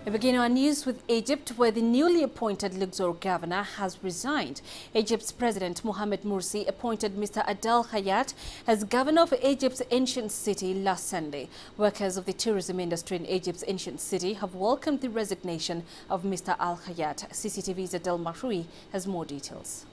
We begin our news with Egypt, where the newly appointed Luxor governor has resigned. Egypt's President Mohamed Morsi appointed Mr. Adel Hayat as governor of Egypt's ancient city last Sunday. Workers of the tourism industry in Egypt's ancient city have welcomed the resignation of Mr. Al Hayat. CCTV's Adel Mahroui has more details.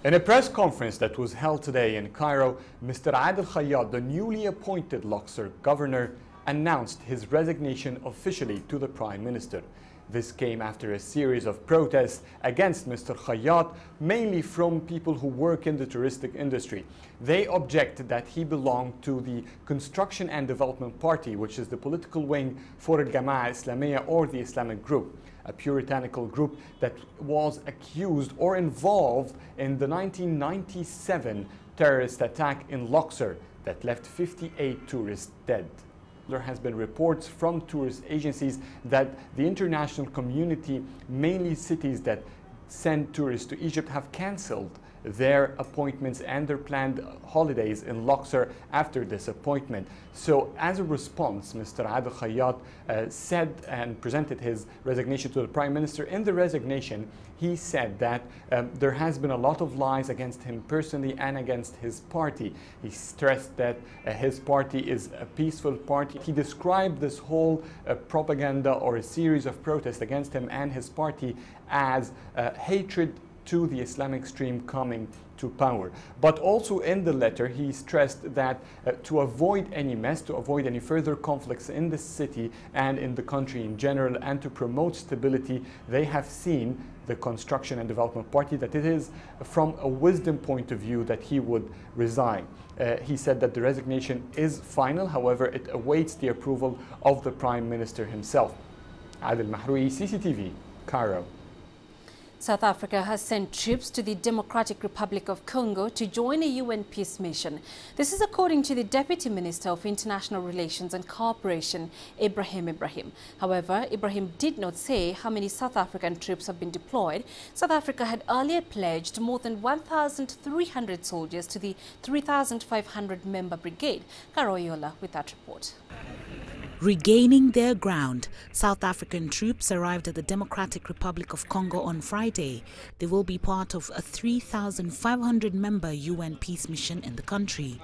In a press conference that was held today in Cairo, Mr. Adel Hayat, the newly appointed Luxor governor, announced his resignation officially to the Prime Minister. This came after a series of protests against Mr. Hayat, mainly from people who work in the touristic industry. They objected that he belonged to the Construction and Development Party, which is the political wing for Al-Jama'a Islamiyya, or the Islamic group, a puritanical group that was accused or involved in the 1997 terrorist attack in Luxor that left 58 tourists dead. There has been reports from tourist agencies that the international community, mainly cities that send tourists to Egypt, have cancelled their appointments and their planned holidays in Luxor after this appointment. So as a response, Mr. Adel Hayat said and presented his resignation to the Prime Minister. In the resignation, he said that there has been a lot of lies against him personally and against his party. He stressed that his party is a peaceful party. He described this whole propaganda or a series of protests against him and his party as hatred to the Islamic extreme coming to power. But also in the letter, he stressed that to avoid any mess, to avoid any further conflicts in the city and in the country in general, and to promote stability, they have seen, the Construction and Development Party, that it is from a wisdom point of view that he would resign. He said that the resignation is final, however, it awaits the approval of the Prime Minister himself. Adel Mahroui, CCTV, Cairo. South Africa has sent troops to the Democratic Republic of Congo to join a UN peace mission. This is according to the Deputy Minister of International Relations and Cooperation, Ibrahim. However, Ibrahim did not say how many South African troops have been deployed. South Africa had earlier pledged more than 1,300 soldiers to the 3,500-member brigade. Karoyola with that report. Regaining their ground, South African troops arrived at the Democratic Republic of Congo on Friday. They will be part of a 3,500-member UN peace mission in the country.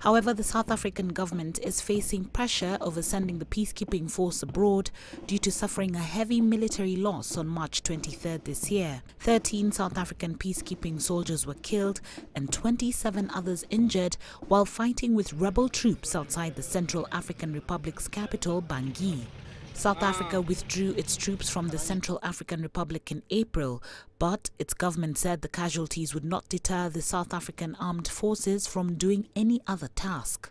However, the South African government is facing pressure over sending the peacekeeping force abroad due to suffering a heavy military loss on March 23rd this year. 13 South African peacekeeping soldiers were killed and 27 others injured while fighting with rebel troops outside the Central African Republic's capital, Bangui. South Africa withdrew its troops from the Central African Republic in April, but its government said the casualties would not deter the South African armed forces from doing any other task.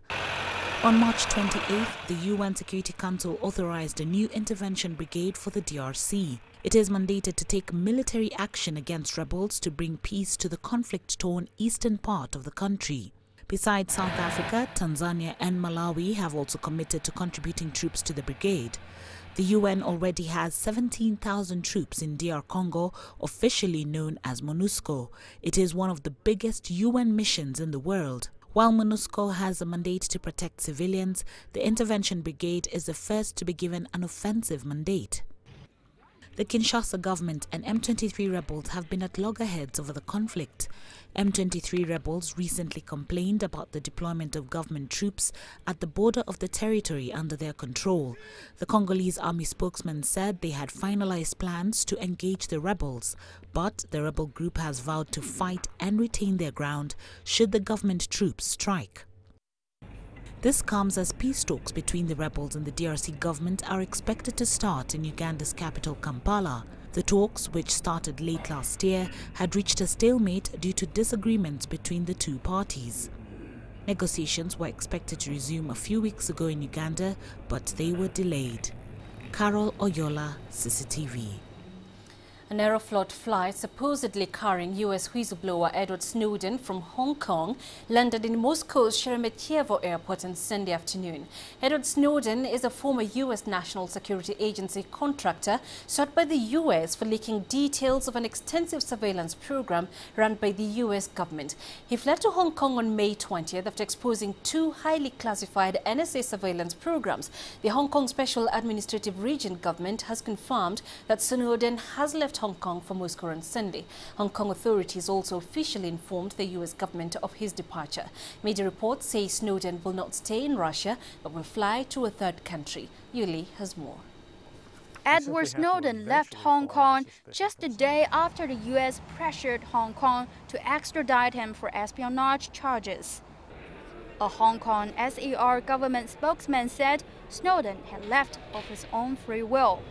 On March 28th, the UN Security Council authorized a new intervention brigade for the DRC. It is mandated to take military action against rebels to bring peace to the conflict-torn eastern part of the country. Besides South Africa, Tanzania and Malawi have also committed to contributing troops to the brigade. The UN already has 17,000 troops in DR Congo, officially known as MONUSCO. It is one of the biggest UN missions in the world. While MONUSCO has a mandate to protect civilians, the Intervention Brigade is the first to be given an offensive mandate. The Kinshasa government and M23 rebels have been at loggerheads over the conflict. M23 rebels recently complained about the deployment of government troops at the border of the territory under their control. The Congolese army spokesman said they had finalized plans to engage the rebels, but the rebel group has vowed to fight and retain their ground should the government troops strike. This comes as peace talks between the rebels and the DRC government are expected to start in Uganda's capital, Kampala. The talks, which started late last year, had reached a stalemate due to disagreements between the two parties. Negotiations were expected to resume a few weeks ago in Uganda, but they were delayed. Carol Oyola, CCTV. An Aeroflot flight supposedly carrying U.S. whistleblower Edward Snowden from Hong Kong landed in Moscow's Sheremetyevo airport on Sunday afternoon. Edward Snowden is a former U.S. National Security Agency contractor sought by the U.S. for leaking details of an extensive surveillance program run by the U.S. government. He fled to Hong Kong on May 20th after exposing two highly classified NSA surveillance programs. The Hong Kong Special Administrative Region government has confirmed that Snowden has left Hong Kong for Moscow on Sunday. Hong Kong authorities also officially informed the U.S. government of his departure. Media reports say Snowden will not stay in Russia but will fly to a third country. Yuli has more. Edward Snowden left Hong Kong just a day after the U.S. pressured Hong Kong to extradite him for espionage charges. A Hong Kong SAR government spokesman said Snowden had left of his own free will.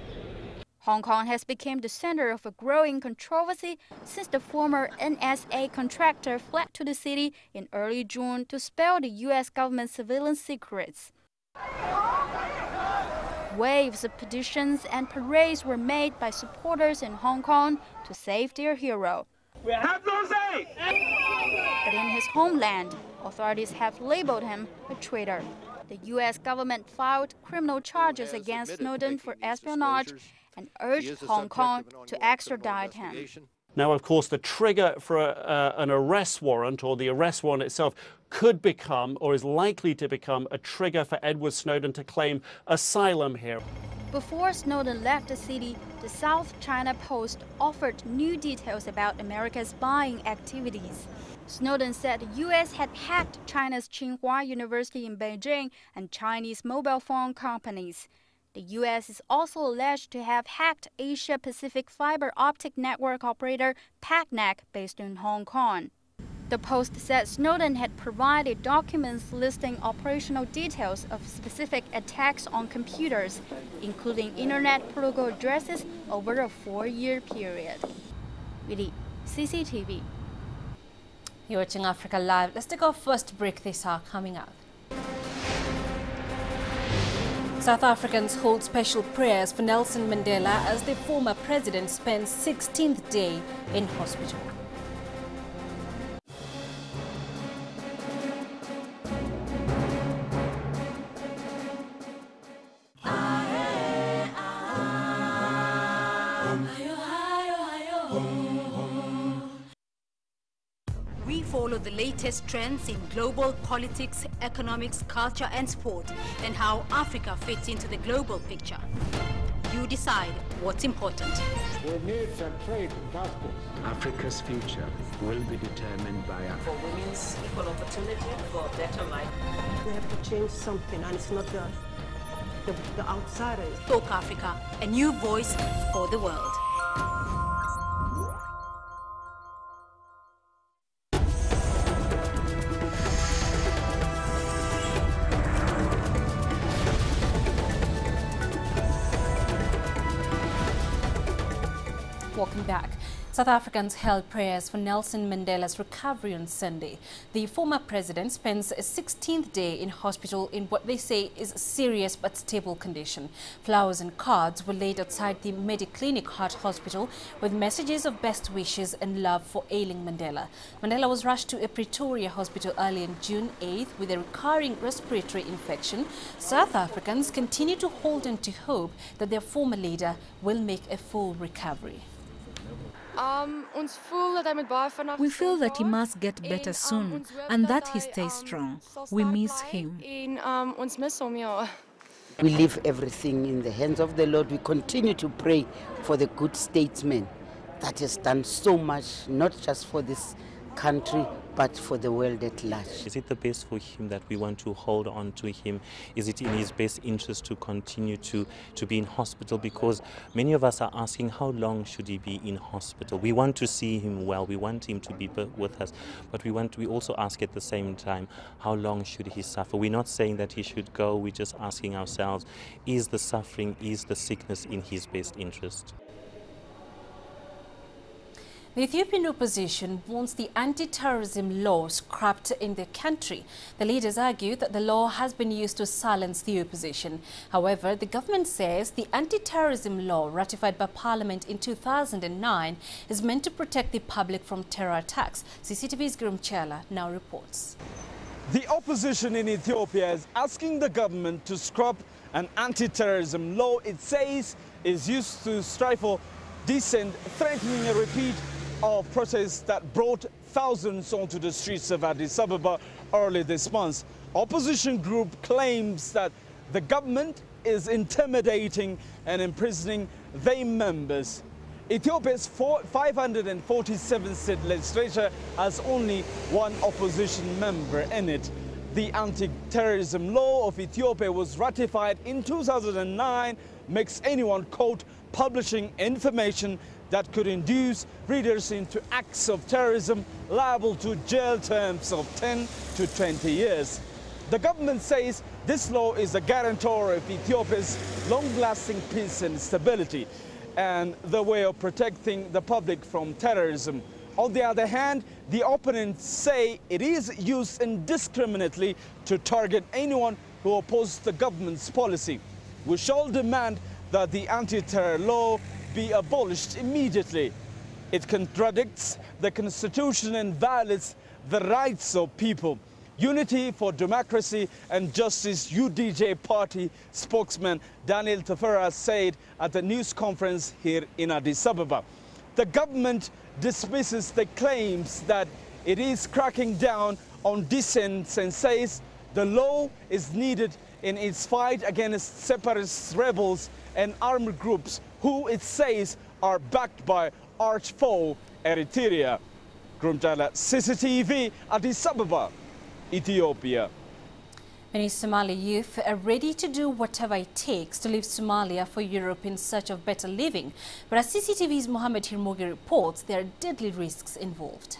Hong Kong has become the center of a growing controversy since the former NSA contractor fled to the city in early June to spill the U.S. government's surveillance secrets. Waves of petitions and parades were made by supporters in Hong Kong to save their hero. We have no say! But in his homeland, authorities have labeled him a traitor. The U.S. government filed criminal charges against Snowden for espionage and urged Hong Kong to extradite him. Now, of course, the trigger for an arrest warrant, or the arrest warrant itself, could become, or is likely to become, a trigger for Edward Snowden to claim asylum here. Before Snowden left the city, the South China Post offered new details about America's spying activities. Snowden said the U.S. had hacked China's Tsinghua University in Beijing and Chinese mobile phone companies. The U.S. is also alleged to have hacked Asia-Pacific fiber optic network operator PACNEC based in Hong Kong. The Post said Snowden had provided documents listing operational details of specific attacks on computers, including Internet protocol addresses over a 4-year period. Really, CCTV. You're watching Africa Live. Let's take our first break. This hour coming up. South Africans hold special prayers for Nelson Mandela as the former president spends 16th day in hospital. We follow the latest trends in global politics, economics, culture and sport, and how Africa fits into the global picture. You decide what's important. We need fair trade and justice. Africa's future will be determined by Africa. For women's equal opportunity, for a better life. We have to change something, and it's not the outsiders. Talk Africa, a new voice for the world. Welcome back. South Africans held prayers for Nelson Mandela's recovery on Sunday. The former president spends a 16th day in hospital in what they say is a serious but stable condition. Flowers and cards were laid outside the Mediclinic Heart Hospital with messages of best wishes and love for ailing Mandela. Mandela was rushed to a Pretoria hospital early on June 8th with a recurring respiratory infection. South Africans continue to hold on to hope that their former leader will make a full recovery. We feel that he must get better soon and that he stays strong. We miss him. We leave everything in the hands of the Lord. We continue to pray for the good statesman that has done so much, not just for this country, but for the world at large. Is it the best for him that we want to hold on to him? Is it in his best interest to continue to be in hospital? Because many of us are asking, how long should he be in hospital? We want to see him well, we want him to be with us, but we also ask at the same time, how long should he suffer? We're not saying that he should go, we're just asking ourselves, is the suffering, is the sickness in his best interest? The Ethiopian opposition wants the anti-terrorism law scrapped in their country. The leaders argue that the law has been used to silence the opposition. However, the government says the anti-terrorism law ratified by Parliament in 2009 is meant to protect the public from terror attacks. CCTV's Grum Chela now reports. The opposition in Ethiopia is asking the government to scrap an anti-terrorism law it says is used to stifle dissent, threatening a repeat of protests that brought thousands onto the streets of Addis Ababa early this month. Opposition group claims that the government is intimidating and imprisoning their members. Ethiopia's 547-seat legislature has only one opposition member in it. The anti-terrorism law of Ethiopia was ratified in 2009, makes anyone caught publishing information that could induce readers into acts of terrorism liable to jail terms of 10 to 20 years. The government says this law is a guarantor of Ethiopia's long-lasting peace and stability and the way of protecting the public from terrorism. On the other hand, the opponents say it is used indiscriminately to target anyone who opposes the government's policy. We shall demand that the anti-terror law be abolished immediately. It contradicts the Constitution and violates the rights of people. Unity for Democracy and Justice UDJ party spokesman Daniel Tefera said at the news conference here in Addis Ababa. The government dismisses the claims that it is cracking down on dissent and says the law is needed in its fight against separatist rebels and armed groups who it says are backed by arch foe Eritrea. Grumjala, CCTV, Addis Ababa, Ethiopia. Many Somali youth are ready to do whatever it takes to leave Somalia for Europe in search of better living. But as CCTV's Mohammed Hirmogi reports, there are deadly risks involved.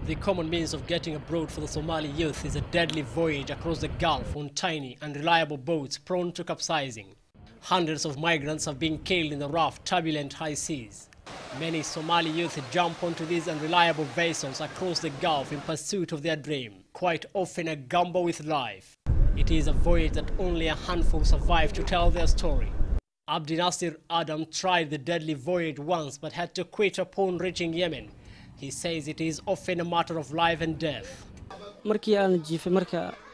The common means of getting abroad for the Somali youth is a deadly voyage across the Gulf on tiny, unreliable boats prone to capsizing. Hundreds of migrants have been killed in the rough, turbulent high seas. Many Somali youth jump onto these unreliable vessels across the Gulf in pursuit of their dream, quite often a gamble with life. It is a voyage that only a handful survive to tell their story. Abdi Nasir Adam tried the deadly voyage once but had to quit upon reaching Yemen. He says it is often a matter of life and death.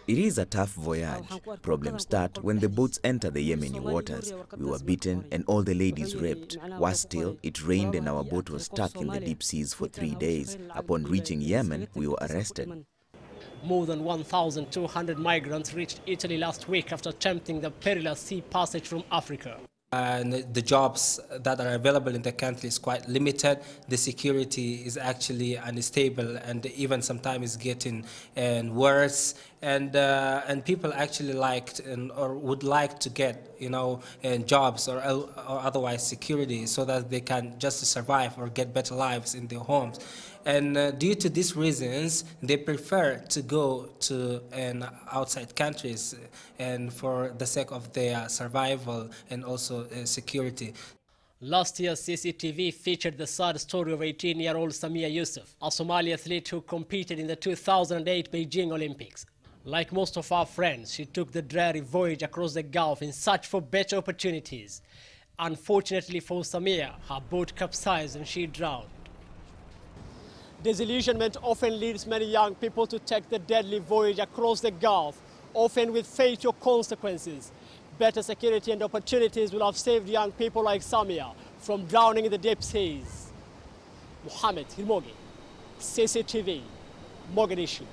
It is a tough voyage. Problems start when the boats enter the Yemeni waters. We were beaten and all the ladies raped. Worse still, it rained and our boat was stuck in the deep seas for 3 days. Upon reaching Yemen, we were arrested. More than 1,200 migrants reached Italy last week after attempting the perilous sea passage from Africa. And the jobs that are available in the country is quite limited. The security is actually unstable and even sometimes is getting worse. And people actually liked or would like to get, jobs or otherwise security so that they can just survive or get better lives in their homes. And due to these reasons, they prefer to go to outside countries and for the sake of their survival and also security. Last year, CCTV featured the sad story of 18-year-old Samia Yusuf, a Somali athlete who competed in the 2008 Beijing Olympics. Like most of our friends, she took the dreary voyage across the Gulf in search for better opportunities. Unfortunately for Samia, her boat capsized and she drowned. Disillusionment often leads many young people to take the deadly voyage across the Gulf, often with fatal consequences. Better security and opportunities will have saved young people like Samia from drowning in the deep seas. Mohammed Hirmogi, CCTV, Mogadishu.